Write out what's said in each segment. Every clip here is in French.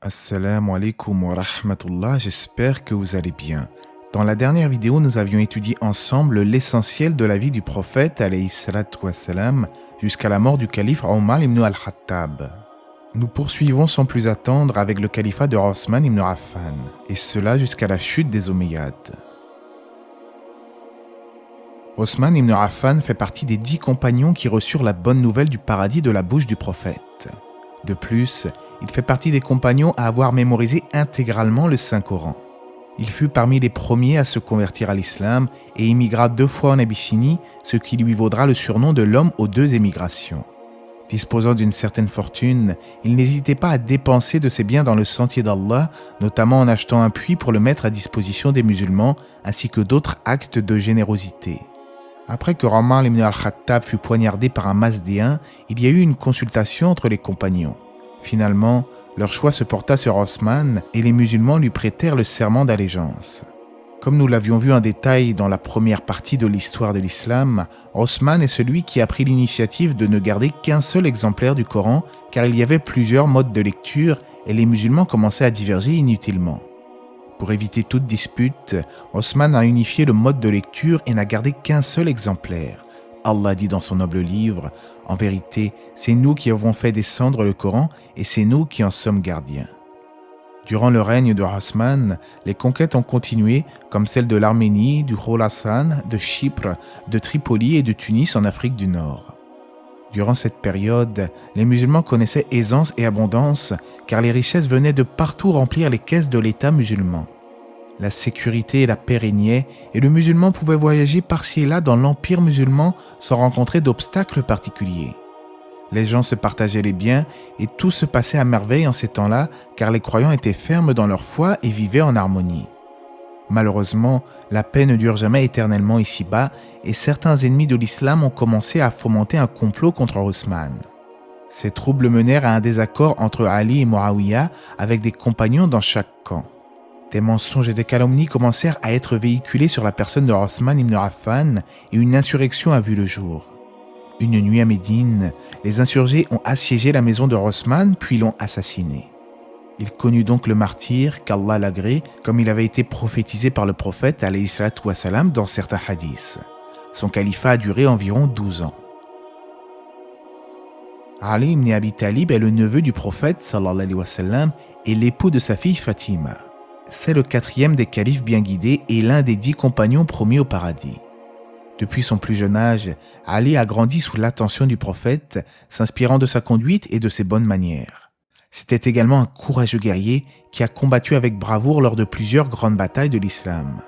Assalamu alaikum wa rahmatullah, j'espère que vous allez bien. Dans la dernière vidéo, nous avions étudié ensemble l'essentiel de la vie du prophète alayhi salatu wassalam, jusqu'à la mort du calife Omar ibn al-Khattab. Nous poursuivons sans plus attendre avec le califat de Osman ibn Affan, et cela jusqu'à la chute des Omeyyades. Osman ibn Affan fait partie des 10 compagnons qui reçurent la bonne nouvelle du paradis de la bouche du prophète. De plus, il fait partie des compagnons à avoir mémorisé intégralement le Saint-Coran. Il fut parmi les premiers à se convertir à l'islam et immigra 2 fois en Abyssinie, ce qui lui vaudra le surnom de l'homme aux 2 émigrations. Disposant d'une certaine fortune, il n'hésitait pas à dépenser de ses biens dans le sentier d'Allah, notamment en achetant un puits pour le mettre à disposition des musulmans, ainsi que d'autres actes de générosité. Après que Omar ibn al-Khattab fut poignardé par un Mazdéen, il y a eu une consultation entre les compagnons. Finalement, leur choix se porta sur Osman et les musulmans lui prêtèrent le serment d'allégeance. Comme nous l'avions vu en détail dans la première partie de l'histoire de l'islam, Osman est celui qui a pris l'initiative de ne garder qu'un seul exemplaire du Coran car il y avait plusieurs modes de lecture et les musulmans commençaient à diverger inutilement. Pour éviter toute dispute, Osman a unifié le mode de lecture et n'a gardé qu'un seul exemplaire. Allah dit dans son noble livre, « En vérité, c'est nous qui avons fait descendre le Coran et c'est nous qui en sommes gardiens. » Durant le règne de Osman, les conquêtes ont continué, comme celle de l'Arménie, du Khorasan, de Chypre, de Tripoli et de Tunis en Afrique du Nord. Durant cette période, les musulmans connaissaient aisance et abondance, car les richesses venaient de partout remplir les caisses de l'État musulman. La sécurité et la paix régnaient, et le musulman pouvait voyager par-ci et là dans l'empire musulman sans rencontrer d'obstacles particuliers. Les gens se partageaient les biens et tout se passait à merveille en ces temps-là, car les croyants étaient fermes dans leur foi et vivaient en harmonie. Malheureusement, la paix ne dure jamais éternellement ici-bas, et certains ennemis de l'islam ont commencé à fomenter un complot contre Osman. Ces troubles menèrent à un désaccord entre Ali et Muawiyah avec des compagnons dans chaque camp. Des mensonges et des calomnies commencèrent à être véhiculés sur la personne de Osman ibn Affan et une insurrection a vu le jour. Une nuit à Médine, les insurgés ont assiégé la maison de Osman puis l'ont assassiné. Il connut donc le martyr, qu'Allah l'agrée, comme il avait été prophétisé par le prophète alayhi salatu wassalam dans certains hadiths. Son califat a duré environ 12 ans. Ali ibn Abi Talib est le neveu du prophète sallallahu alayhi wa sallam et l'époux de sa fille Fatima. C'est le 4e des califes bien guidés et l'un des 10 compagnons promis au paradis. Depuis son plus jeune âge, Ali a grandi sous l'attention du prophète, s'inspirant de sa conduite et de ses bonnes manières. C'était également un courageux guerrier qui a combattu avec bravoure lors de plusieurs grandes batailles de l'islam.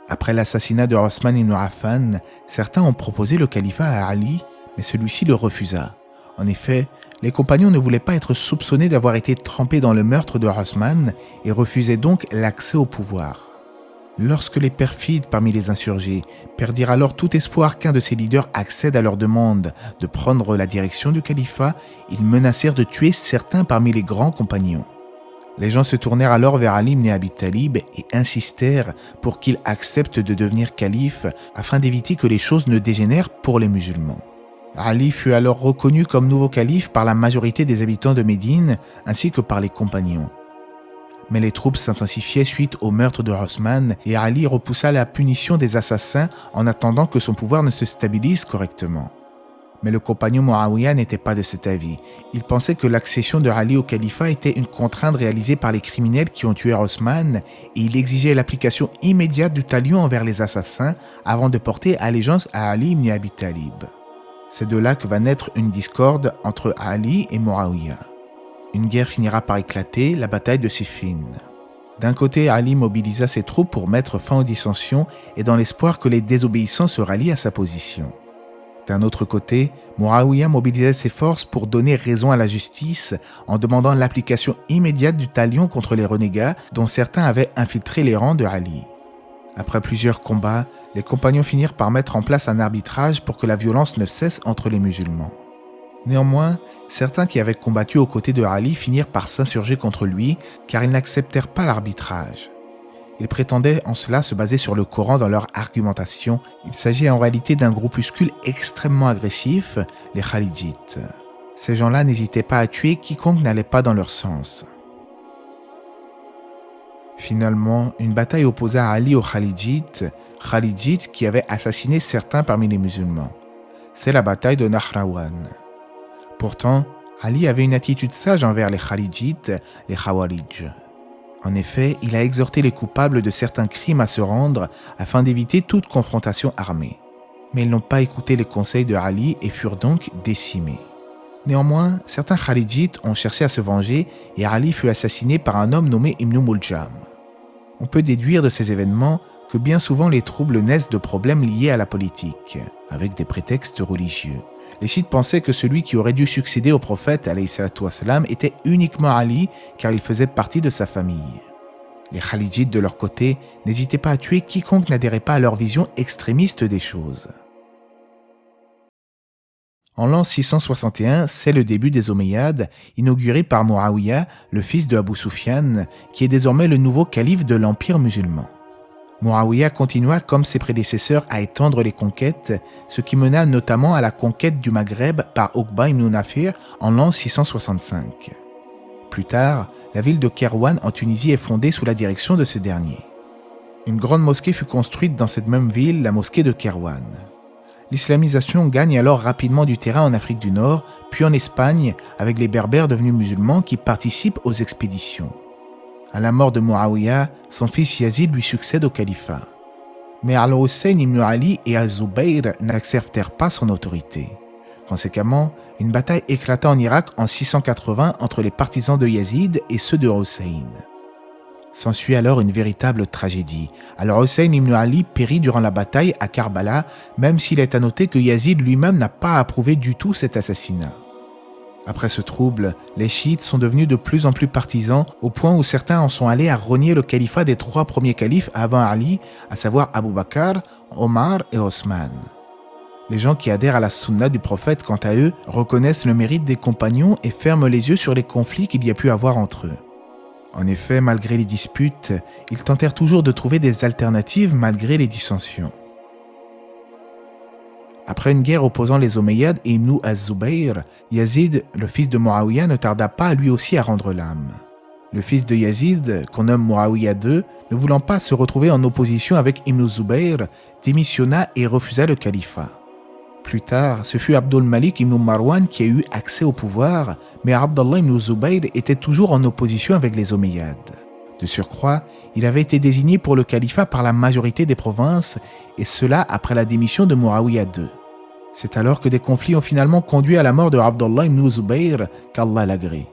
Après l'assassinat de Osman ibn Affan, certains ont proposé le califat à Ali, mais celui-ci le refusa. En effet, les compagnons ne voulaient pas être soupçonnés d'avoir été trempés dans le meurtre de Osman et refusaient donc l'accès au pouvoir. Lorsque les perfides parmi les insurgés perdirent alors tout espoir qu'un de ces leaders accède à leur demande de prendre la direction du califat, ils menacèrent de tuer certains parmi les grands compagnons. Les gens se tournèrent alors vers Ali ibn Abi Talib et insistèrent pour qu'il accepte de devenir calife afin d'éviter que les choses ne dégénèrent pour les musulmans. Ali fut alors reconnu comme nouveau calife par la majorité des habitants de Médine ainsi que par les compagnons. Mais les troupes s'intensifiaient suite au meurtre de Osman et Ali repoussa la punition des assassins en attendant que son pouvoir ne se stabilise correctement. Mais le compagnon Muawiyah n'était pas de cet avis. Il pensait que l'accession de Ali au califat était une contrainte réalisée par les criminels qui ont tué Osman et il exigeait l'application immédiate du talion envers les assassins avant de porter allégeance à Ali ibn Abi Talib. C'est de là que va naître une discorde entre Ali et Muawiyah. Une guerre finira par éclater, la bataille de Siffin. D'un côté, Ali mobilisa ses troupes pour mettre fin aux dissensions et dans l'espoir que les désobéissants se rallient à sa position. D'un autre côté, Muawiyah mobilisait ses forces pour donner raison à la justice en demandant l'application immédiate du talion contre les renégats dont certains avaient infiltré les rangs de Ali. Après plusieurs combats, les compagnons finirent par mettre en place un arbitrage pour que la violence ne cesse entre les musulmans. Néanmoins, certains qui avaient combattu aux côtés de Ali finirent par s'insurger contre lui car ils n'acceptèrent pas l'arbitrage. Ils prétendaient en cela se baser sur le Coran dans leur argumentation. Il s'agit en réalité d'un groupuscule extrêmement agressif, les Khalidites. Ces gens-là n'hésitaient pas à tuer quiconque n'allait pas dans leur sens. Finalement, une bataille opposa Ali aux Khalidites qui avaient assassiné certains parmi les musulmans. C'est la bataille de Nahrawan. Pourtant, Ali avait une attitude sage envers les Khalidites, les Khawarij. En effet, il a exhorté les coupables de certains crimes à se rendre afin d'éviter toute confrontation armée. Mais ils n'ont pas écouté les conseils de Ali et furent donc décimés. Néanmoins, certains Khalidites ont cherché à se venger et Ali fut assassiné par un homme nommé Ibn Muljam. On peut déduire de ces événements que bien souvent les troubles naissent de problèmes liés à la politique, avec des prétextes religieux. Les chiites pensaient que celui qui aurait dû succéder au prophète alayhi salatu wassalam, était uniquement Ali, car il faisait partie de sa famille. Les Khalidites, de leur côté, n'hésitaient pas à tuer quiconque n'adhérait pas à leur vision extrémiste des choses. En l'an 661, c'est le début des Omeyyades, inauguré par Muawiyah, le fils de Abu Sufyan, qui est désormais le nouveau calife de l'Empire musulman. Muawiyah continua comme ses prédécesseurs à étendre les conquêtes, ce qui mena notamment à la conquête du Maghreb par Uqba ibn Nafir en l'an 665. Plus tard, la ville de Kairouan en Tunisie est fondée sous la direction de ce dernier. Une grande mosquée fut construite dans cette même ville, la mosquée de Kairouan. L'islamisation gagne alors rapidement du terrain en Afrique du Nord, puis en Espagne, avec les Berbères devenus musulmans qui participent aux expéditions. À la mort de Muawiyah, son fils Yazid lui succède au califat. Mais Al-Hussein ibn Ali et Az-Zubayr n'acceptèrent pas son autorité. Conséquemment, une bataille éclata en Irak en 680 entre les partisans de Yazid et ceux de Hussein. S'ensuit alors une véritable tragédie. Al-Hussein ibn Ali périt durant la bataille à Karbala, même s'il est à noter que Yazid lui-même n'a pas approuvé du tout cet assassinat. Après ce trouble, les chiites sont devenus de plus en plus partisans, au point où certains en sont allés à renier le califat des 3 premiers califes avant Ali, à savoir Abu Bakr, Omar et Osman. Les gens qui adhèrent à la sunna du prophète, quant à eux, reconnaissent le mérite des compagnons et ferment les yeux sur les conflits qu'il y a pu avoir entre eux. En effet, malgré les disputes, ils tentèrent toujours de trouver des alternatives malgré les dissensions. Après une guerre opposant les Omeyyades et Ibn az-Zubayr, Yazid, le fils de Muawiyah, ne tarda pas lui aussi à rendre l'âme. Le fils de Yazid, qu'on nomme Muawiyah II, ne voulant pas se retrouver en opposition avec Ibn Zubayr, démissionna et refusa le califat. Plus tard, ce fut Abdul Malik ibn Marwan qui a eu accès au pouvoir, mais Abdallah ibn Zubayr était toujours en opposition avec les Omeyyades. De surcroît, il avait été désigné pour le califat par la majorité des provinces, et cela après la démission de Muawiyah II. C'est alors que des conflits ont finalement conduit à la mort de Abdallah ibn Zubayr, qu'Allah l'agrée.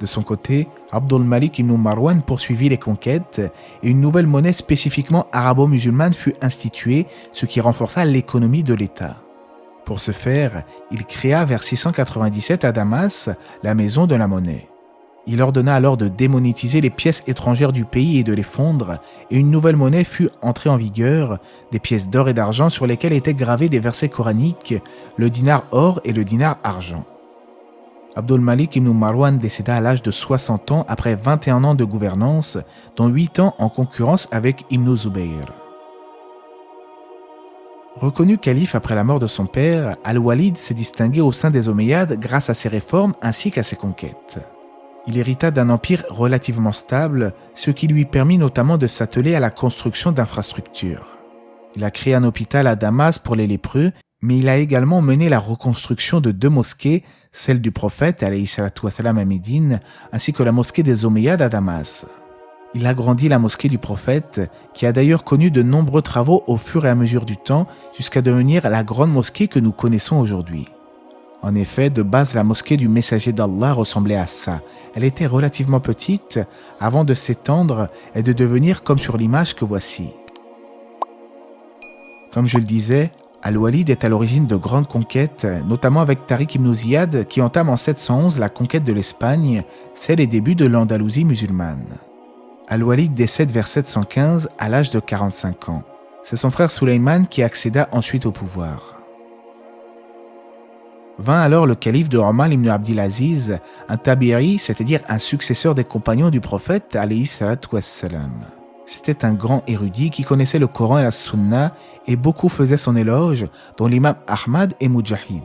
De son côté, Abdul Malik ibn Marwan poursuivit les conquêtes, et une nouvelle monnaie spécifiquement arabo-musulmane fut instituée, ce qui renforça l'économie de l'État. Pour ce faire, il créa vers 697 à Damas la maison de la monnaie. Il ordonna alors de démonétiser les pièces étrangères du pays et de les fondre, et une nouvelle monnaie fut entrée en vigueur, des pièces d'or et d'argent sur lesquelles étaient gravés des versets coraniques, le dinar or et le dinar argent. Abdul Malik ibn Marwan décéda à l'âge de 60 ans après 21 ans de gouvernance, dont 8 ans en concurrence avec Ibn Zubayr. Reconnu calife après la mort de son père, Al-Walid s'est distingué au sein des Omeyyades grâce à ses réformes ainsi qu'à ses conquêtes. Il hérita d'un empire relativement stable, ce qui lui permit notamment de s'atteler à la construction d'infrastructures. Il a créé un hôpital à Damas pour les lépreux, mais il a également mené la reconstruction de 2 mosquées, celle du prophète alayhi salatu wassalam à Médine, ainsi que la mosquée des Omeyyades à Damas. Il agrandit la mosquée du prophète, qui a d'ailleurs connu de nombreux travaux au fur et à mesure du temps, jusqu'à devenir la grande mosquée que nous connaissons aujourd'hui. En effet, de base, la mosquée du messager d'Allah ressemblait à ça. Elle était relativement petite, avant de s'étendre et de devenir comme sur l'image que voici. Comme je le disais, Al-Walid est à l'origine de grandes conquêtes, notamment avec Tariq ibn Ziyad, qui entame en 711 la conquête de l'Espagne, c'est les débuts de l'Andalousie musulmane. Al-Walid décède vers 715 à l'âge de 45 ans. C'est son frère Sulayman qui accéda ensuite au pouvoir. Vint alors le calife de Omar ibn Abdelaziz, un tabiri, c'est-à-dire un successeur des compagnons du prophète alayhi salatu wassalam. C'était un grand érudit qui connaissait le Coran et la Sunna et beaucoup faisaient son éloge, dont l'imam Ahmad et Mujahid.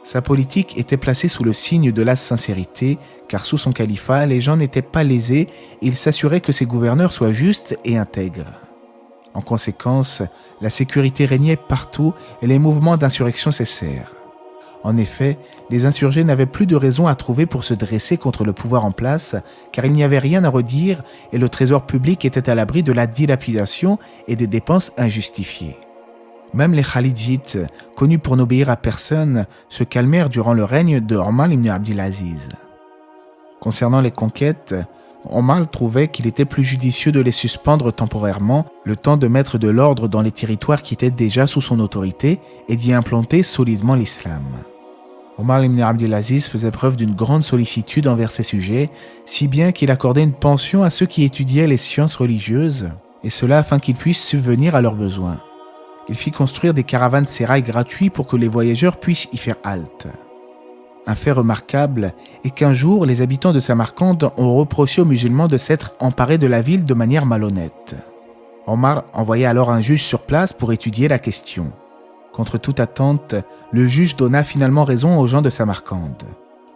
Sa politique était placée sous le signe de la sincérité, car sous son califat, les gens n'étaient pas lésés et il s'assurait que ses gouverneurs soient justes et intègres. En conséquence, la sécurité régnait partout et les mouvements d'insurrection cessèrent. En effet, les insurgés n'avaient plus de raison à trouver pour se dresser contre le pouvoir en place, car il n'y avait rien à redire et le trésor public était à l'abri de la dilapidation et des dépenses injustifiées. Même les Khalidites, connus pour n'obéir à personne, se calmèrent durant le règne de Omar ibn Abdelaziz. Concernant les conquêtes, Omar trouvait qu'il était plus judicieux de les suspendre temporairement, le temps de mettre de l'ordre dans les territoires qui étaient déjà sous son autorité et d'y implanter solidement l'islam. Omar ibn Abdelaziz faisait preuve d'une grande sollicitude envers ses sujets, si bien qu'il accordait une pension à ceux qui étudiaient les sciences religieuses, et cela afin qu'ils puissent subvenir à leurs besoins. Il fit construire des caravanes-sérails gratuits pour que les voyageurs puissent y faire halte. Un fait remarquable est qu'un jour, les habitants de Samarcande ont reproché aux musulmans de s'être emparés de la ville de manière malhonnête. Omar envoya alors un juge sur place pour étudier la question. Contre toute attente, le juge donna finalement raison aux gens de Samarcande.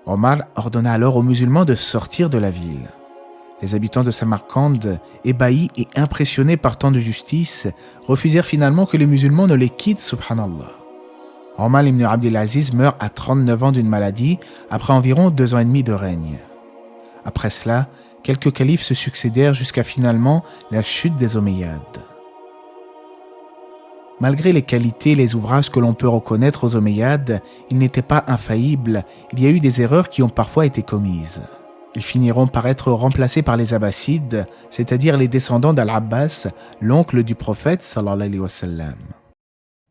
Omar ordonna alors aux musulmans de sortir de la ville. Les habitants de Samarcande, ébahis et impressionnés par tant de justice, refusèrent finalement que les musulmans ne les quittent, subhanallah. Omar ibn Abdelaziz meurt à 39 ans d'une maladie, après environ 2 ans et demi de règne. Après cela, quelques califes se succédèrent jusqu'à finalement la chute des Omeyyades. Malgré les qualités et les ouvrages que l'on peut reconnaître aux Omeyyades, ils n'étaient pas infaillibles, il y a eu des erreurs qui ont parfois été commises. Ils finiront par être remplacés par les Abbassides, c'est-à-dire les descendants d'Al-Abbas, l'oncle du prophète sallallahu alayhi wa sallam.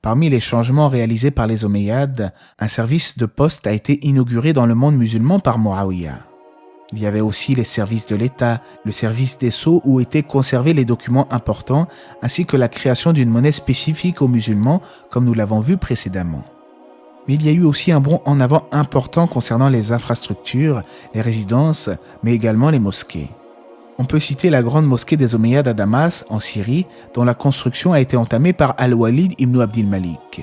Parmi les changements réalisés par les Omeyyades, un service de poste a été inauguré dans le monde musulman par Muawiyah. Il y avait aussi les services de l'État, le service des sceaux où étaient conservés les documents importants, ainsi que la création d'une monnaie spécifique aux musulmans, comme nous l'avons vu précédemment. Mais il y a eu aussi un bond en avant important concernant les infrastructures, les résidences, mais également les mosquées. On peut citer la grande mosquée des Omeyyades à Damas, en Syrie, dont la construction a été entamée par Al-Walid ibn Abdil Malik.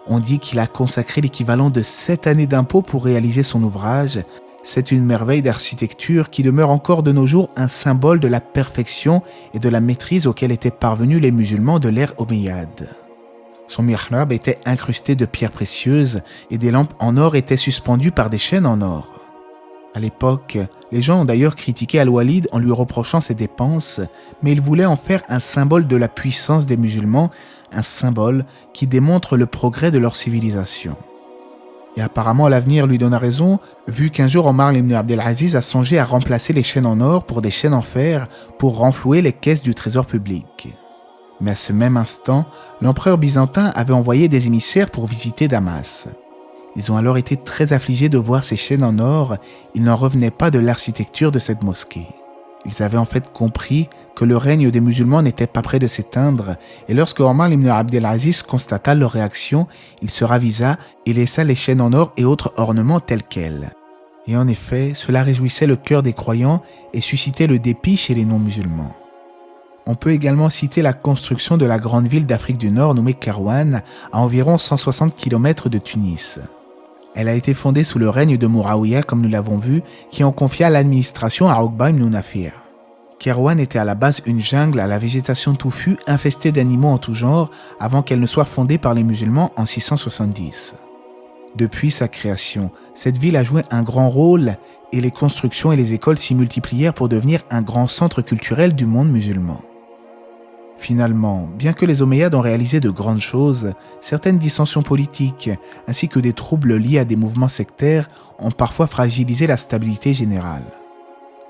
On dit qu'il a consacré l'équivalent de 7 années d'impôts pour réaliser son ouvrage. C'est une merveille d'architecture qui demeure encore de nos jours un symbole de la perfection et de la maîtrise auquel étaient parvenus les musulmans de l'ère Omeyyade. Son mihrab était incrusté de pierres précieuses et des lampes en or étaient suspendues par des chaînes en or. À l'époque, les gens ont d'ailleurs critiqué Al-Walid en lui reprochant ses dépenses, mais ils voulaient en faire un symbole de la puissance des musulmans, un symbole qui démontre le progrès de leur civilisation. Et apparemment l'avenir lui donna raison, vu qu'un jour Omar ibn Abdelaziz a songé à remplacer les chaînes en or pour des chaînes en fer pour renflouer les caisses du trésor public. Mais à ce même instant, l'empereur byzantin avait envoyé des émissaires pour visiter Damas. Ils ont alors été très affligés de voir ces chaînes en or, ils n'en revenaient pas de l'architecture de cette mosquée. Ils avaient en fait compris que le règne des musulmans n'était pas près de s'éteindre, et lorsque Omar ibn Abdelaziz constata leur réaction, il se ravisa et laissa les chaînes en or et autres ornements tels quels. Et en effet, cela réjouissait le cœur des croyants et suscitait le dépit chez les non-musulmans. On peut également citer la construction de la grande ville d'Afrique du Nord nommée Kairouan, à environ 160 km de Tunis. Elle a été fondée sous le règne de Muawiyah, comme nous l'avons vu, qui en confia l'administration à Uqba ibn Nafir. Kairouan était à la base une jungle à la végétation touffue infestée d'animaux en tout genre avant qu'elle ne soit fondée par les musulmans en 670. Depuis sa création, cette ville a joué un grand rôle et les constructions et les écoles s'y multiplièrent pour devenir un grand centre culturel du monde musulman. Finalement, bien que les Omeyyades ont réalisé de grandes choses, certaines dissensions politiques ainsi que des troubles liés à des mouvements sectaires ont parfois fragilisé la stabilité générale.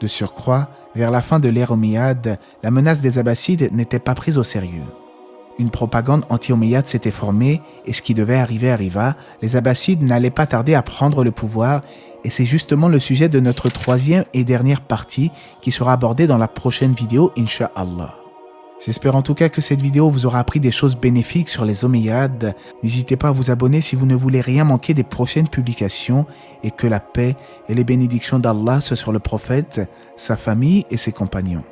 De surcroît, vers la fin de l'ère Omeyyade, la menace des Abbassides n'était pas prise au sérieux. Une propagande anti-Omeyyade s'était formée et ce qui devait arriver arriva, les Abbassides n'allaient pas tarder à prendre le pouvoir et c'est justement le sujet de notre 3e et dernière partie qui sera abordée dans la prochaine vidéo, Inch'Allah. J'espère en tout cas que cette vidéo vous aura appris des choses bénéfiques sur les Omeyyades. N'hésitez pas à vous abonner si vous ne voulez rien manquer des prochaines publications et que la paix et les bénédictions d'Allah soient sur le prophète, sa famille et ses compagnons.